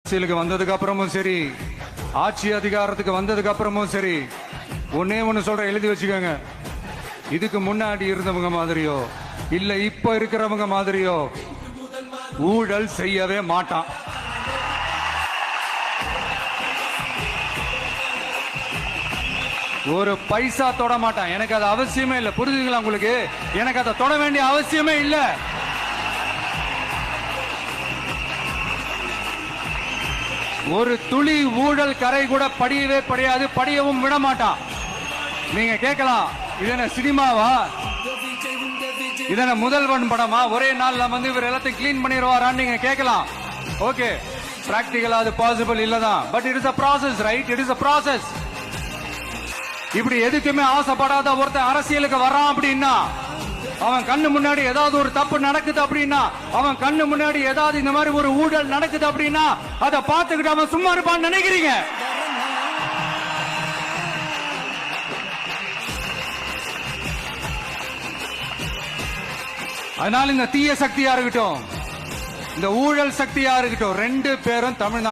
அரசியலுக்கு வந்ததுக்கு அப்புறமும் சரி, ஆட்சி அதிகாரத்துக்கு வந்ததுக்கு அப்புறமும் சரி, ஒன்னே ஒண்ணு சொல்ற, எழுதி வச்சுக்கோங்க. இதுக்கு முன்னாடி இருந்தவங்க மாதிரியோ இல்ல இப்ப இருக்கிறவங்க மாதிரியோ ஊழல் செய்யவே மாட்டான். ஒரு பைசா தொட மாட்டான். எனக்கு அது அவசியமே இல்லை. புரிஞ்சுங்களா உங்களுக்கு? எனக்கு அதை தொட வேண்டிய அவசியமே இல்லை. ஒரு துளி ஊழல் கரை கூட படியவே படியாது, படியவும் விட மாட்டான். நீங்க கேட்கலாம், இது என்ன சினிமாவா, இது என்ன முதல்வன் படமா, ஒரே நாள்ல வந்து இவர் எல்லாத்தையும் கிளீன் பண்ணிடுவாரான்னு நீங்க கேட்கலாம். ஓகே, பிராக்டிகலா அது பாசிபிள் இல்லதான். But it is a process, right? It is a process. இப்படி எதுக்குமே ஆசைப்படாத ஒருத்தன் அரசியலுக்கு வரான் அப்படின்னா, அவன் கண்ணு முன்னாடி ஏதாவது ஒரு தப்பு நடக்குது அப்படின்னா, அவன் கண்ணு முன்னாடி ஏதாவது இந்த மாதிரி ஒரு ஊழல் நடக்குது அப்படின்னா, அதை பார்த்துக்கிட்டு அவன் சும்மா இருப்பான்னு நினைக்கிறீங்க? அதனால இந்த தீய சக்தியா இருக்கட்டும், இந்த ஊழல் சக்தியா இருக்கட்டும், ரெண்டு பேரும் தமிழ்நாடு